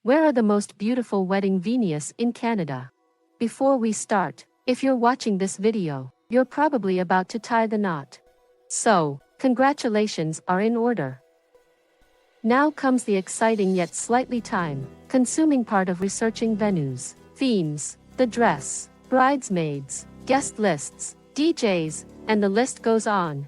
Where are the most beautiful wedding venues in Canada? Before we start, if you're watching this video, you're probably about to tie the knot. So, congratulations are in order. Now comes the exciting yet slightly time-consuming part of researching venues, themes, the dress, bridesmaids, guest lists, DJs, and the list goes on.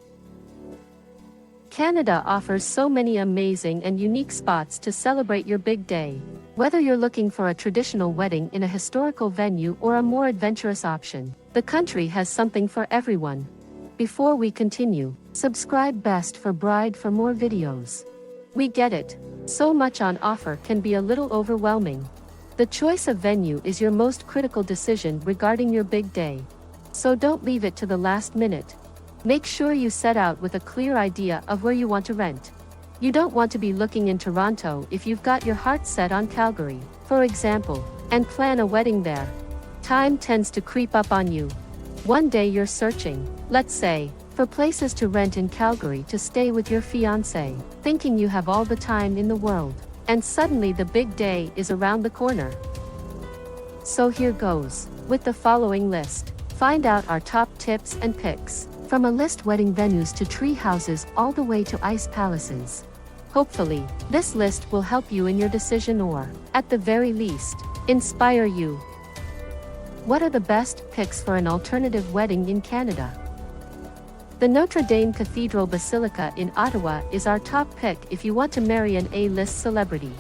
Canada offers so many amazing and unique spots to celebrate your big day. Whether you're looking for a traditional wedding in a historical venue or a more adventurous option, the country has something for everyone. Before we continue, subscribe Best for Bride for more videos. We get it. So much on offer can be a little overwhelming. The choice of venue is your most critical decision regarding your big day. So don't leave it to the last minute. Make sure you set out with a clear idea of where you want to rent. You don't want to be looking in Toronto if you've got your heart set on Calgary, for example, and plan a wedding there. Time tends to creep up on you. One day you're searching, let's say, for places to rent in Calgary to stay with your fiancé, thinking you have all the time in the world, and suddenly the big day is around the corner. So here goes, with the following list. Find out our top tips and picks, from a list wedding venues to tree houses all the way to ice palaces. Hopefully, this list will help you in your decision or, at the very least, inspire you. What are the best picks for an alternative wedding in Canada? The Notre Cathedral Basilica in Ottawa is our top pick if you want to marry an A-list celebrity.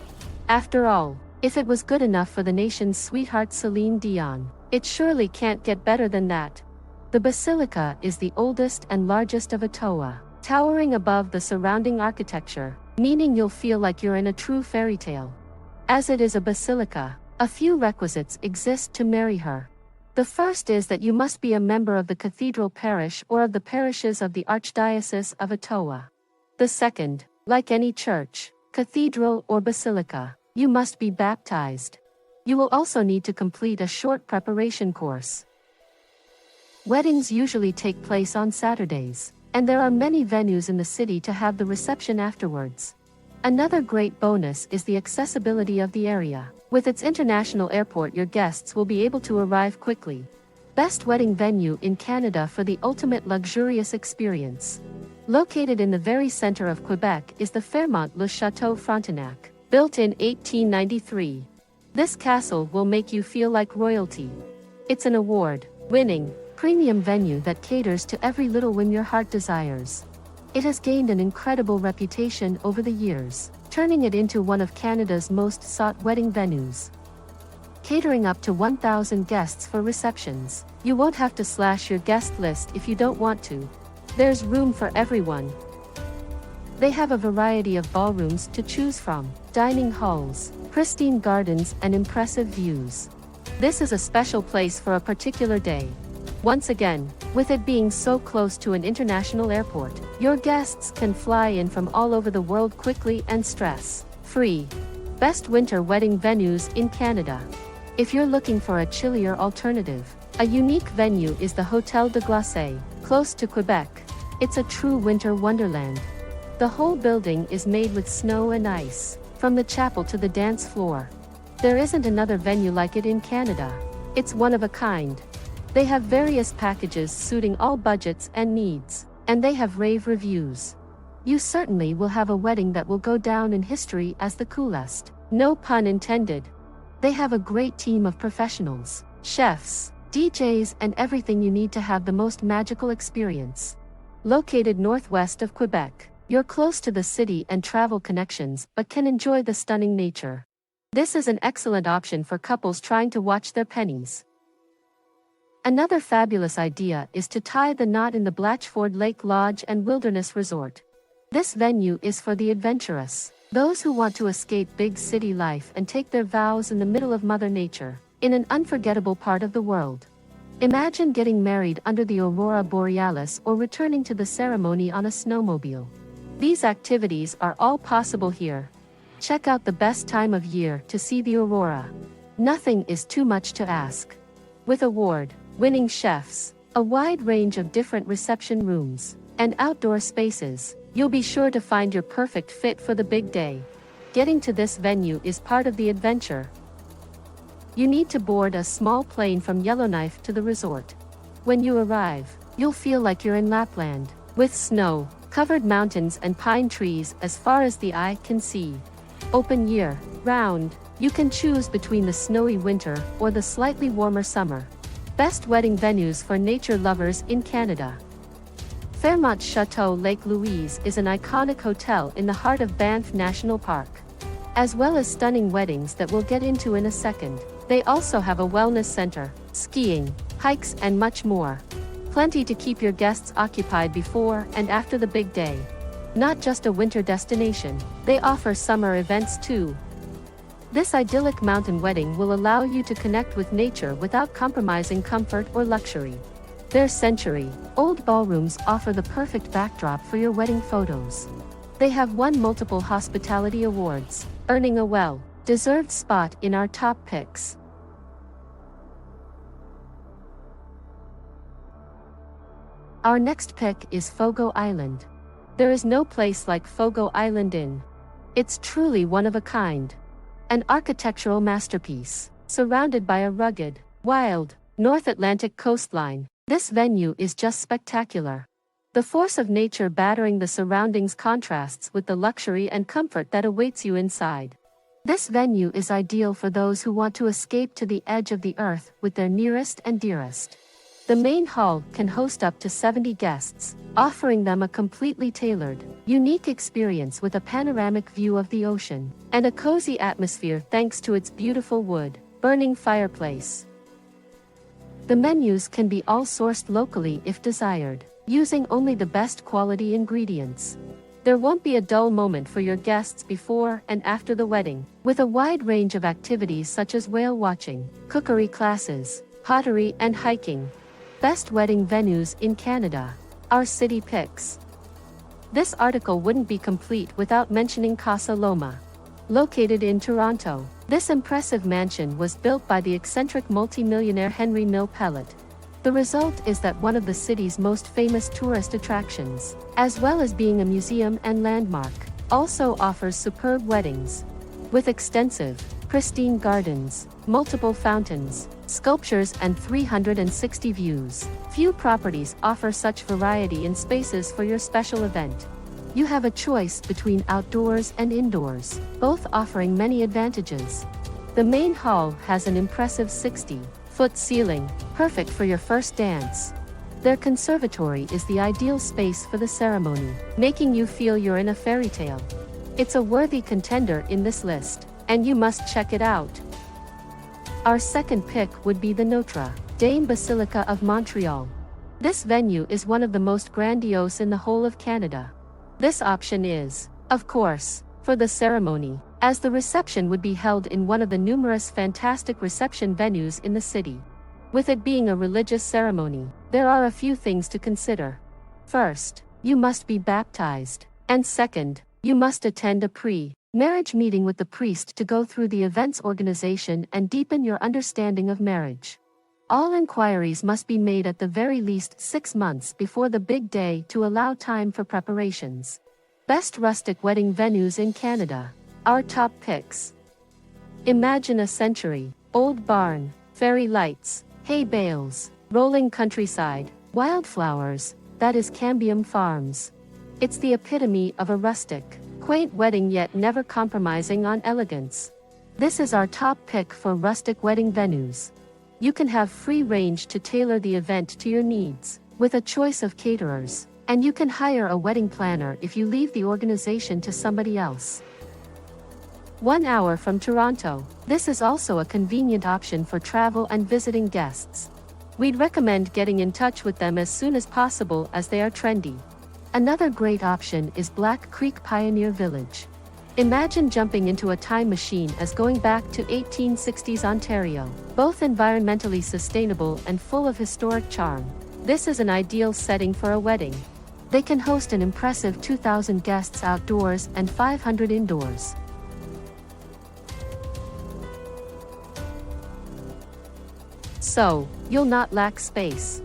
After all, if it was good enough for the nation's sweetheart Celine Dion, it surely can't get better than that. The Basilica is the oldest and largest of Ottawa, towering above the surrounding architecture, meaning you'll feel like you're in a true fairy tale. As it is a basilica, a few requisites exist to marry her. The first is that you must be a member of the Cathedral parish or of the parishes of the Archdiocese of Ottawa. The second, like any church, cathedral or basilica, you must be baptized. You will also need to complete a short preparation course. Weddings usually take place on Saturdays, and there are many venues in the city to have the reception afterwards. Another great bonus is the accessibility of the area. With its international airport, your guests will be able to arrive quickly. Best wedding venue in Canada for the ultimate luxurious experience. Located in the very center of Quebec is the Fairmont Le Château Frontenac, built in 1893. This castle will make you feel like royalty. It's an award-winning, premium venue that caters to every little whim your heart desires. It has gained an incredible reputation over the years, turning it into one of Canada's most sought wedding venues. Catering up to 1,000 guests for receptions, you won't have to slash your guest list if you don't want to. There's room for everyone. They have a variety of ballrooms to choose from, dining halls, pristine gardens, and impressive views. This is a special place for a particular day. Once again, with it being so close to an international airport, your guests can fly in from all over the world quickly and stress-free. Best winter wedding venues in Canada. If you're looking for a chillier alternative, a unique venue is the Hôtel de Glace, close to Quebec. It's a true winter wonderland. The whole building is made with snow and ice, from the chapel to the dance floor. There isn't another venue like it in Canada. It's one of a kind. They have various packages suiting all budgets and needs, and they have rave reviews. You certainly will have a wedding that will go down in history as the coolest, no pun intended. They have a great team of professionals, chefs, DJs, and everything you need to have the most magical experience. Located northwest of Quebec, you're close to the city and travel connections but can enjoy the stunning nature. This is an excellent option for couples trying to watch their pennies. Another fabulous idea is to tie the knot in the Blatchford Lake Lodge and Wilderness Resort. This venue is for the adventurous, those who want to escape big city life and take their vows in the middle of Mother Nature, in an unforgettable part of the world. Imagine getting married under the Aurora Borealis or returning to the ceremony on a snowmobile. These activities are all possible here. Check out the best time of year to see the aurora. Nothing is too much to ask. With award-winning chefs, a wide range of different reception rooms, and outdoor spaces, you'll be sure to find your perfect fit for the big day. Getting to this venue is part of the adventure. You need to board a small plane from Yellowknife to the resort. When you arrive, you'll feel like you're in Lapland, with snow, covered mountains and pine trees as far as the eye can see. Open year-round, you can choose between the snowy winter or the slightly warmer summer. Best wedding venues for nature lovers in Canada. Fairmont Chateau Lake Louise is an iconic hotel in the heart of Banff National Park. As well as stunning weddings that we'll get into in a second, they also have a wellness center, skiing, hikes and much more. Plenty to keep your guests occupied before and after the big day. Not just a winter destination, they offer summer events too. This idyllic mountain wedding will allow you to connect with nature without compromising comfort or luxury. Their century-old ballrooms offer the perfect backdrop for your wedding photos. They have won multiple hospitality awards, earning a well-deserved spot in our top picks. Our next pick is Fogo Island. There is no place like Fogo Island Inn. It's truly one of a kind. An architectural masterpiece, surrounded by a rugged, wild, North Atlantic coastline. This venue is just spectacular. The force of nature battering the surroundings contrasts with the luxury and comfort that awaits you inside. This venue is ideal for those who want to escape to the edge of the earth with their nearest and dearest. The main hall can host up to 70 guests, offering them a completely tailored, unique experience with a panoramic view of the ocean, and a cozy atmosphere thanks to its beautiful wood-burning fireplace. The menus can be all sourced locally if desired, using only the best quality ingredients. There won't be a dull moment for your guests before and after the wedding, with a wide range of activities such as whale watching, cookery classes, pottery and hiking. Best wedding venues in Canada. Our city picks. This article wouldn't be complete without mentioning Casa Loma. Located in Toronto, this impressive mansion was built by the eccentric multimillionaire Henry Mill Pellet. The result is that one of the city's most famous tourist attractions, as well as being a museum and landmark, also offers superb weddings. With extensive, pristine gardens, multiple fountains, sculptures and 360 views, few properties offer such variety in spaces for your special event. You have a choice between outdoors and indoors, both offering many advantages. The main hall has an impressive 60-foot ceiling, perfect for your first dance. Their conservatory is the ideal space for the ceremony, making you feel you're in a fairy tale. It's a worthy contender in this list, and you must check it out. Our second pick would be the Notre Dame Basilica of Montreal. This venue is one of the most grandiose in the whole of Canada. This option is, of course, for the ceremony, as the reception would be held in one of the numerous fantastic reception venues in the city. With it being a religious ceremony, there are a few things to consider. First, you must be baptized, and second, you must attend a pre-marriage meeting with the priest to go through the event's organization and deepen your understanding of marriage. All inquiries must be made at the very least 6 months before the big day to allow time for preparations. Best rustic wedding venues in Canada. Our top picks. Imagine a century-old barn, fairy lights, hay bales, rolling countryside, wildflowers, that is Cambium Farms. It's the epitome of a rustic, quaint wedding yet never compromising on elegance. This is our top pick for rustic wedding venues. You can have free range to tailor the event to your needs, with a choice of caterers, and you can hire a wedding planner if you leave the organization to somebody else. 1 hour from Toronto, this is also a convenient option for travel and visiting guests. We'd recommend getting in touch with them as soon as possible as they are trendy. Another great option is Black Creek Pioneer Village. Imagine jumping into a time machine as going back to 1860s Ontario, both environmentally sustainable and full of historic charm. This is an ideal setting for a wedding. They can host an impressive 2,000 guests outdoors and 500 indoors. So, you'll not lack space.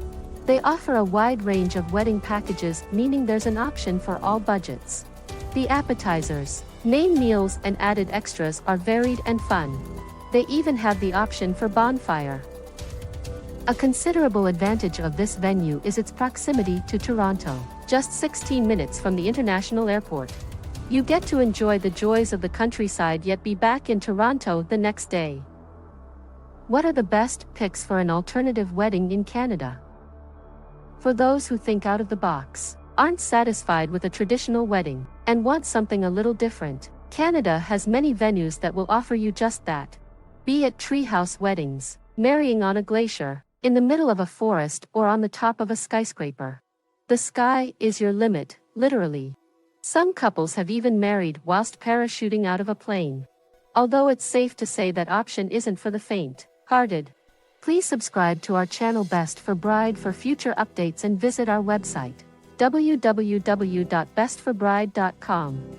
They offer a wide range of wedding packages, meaning there's an option for all budgets. The appetizers, Main meals and added extras are varied and fun. They even have the option for bonfire. A considerable advantage of this venue is its proximity to Toronto, just 16 minutes from the international airport. You get to enjoy the joys of the countryside yet be back in Toronto the next day. What are the best picks for an alternative wedding in Canada? For those who think out of the box, aren't satisfied with a traditional wedding, and want something a little different, Canada has many venues that will offer you just that. Be it treehouse weddings, marrying on a glacier, in the middle of a forest, or on the top of a skyscraper. The sky is your limit, literally. Some couples have even married whilst parachuting out of a plane. Although it's safe to say that option isn't for the faint-hearted. Please subscribe to our channel Best for Bride for future updates and visit our website, www.bestforbride.com.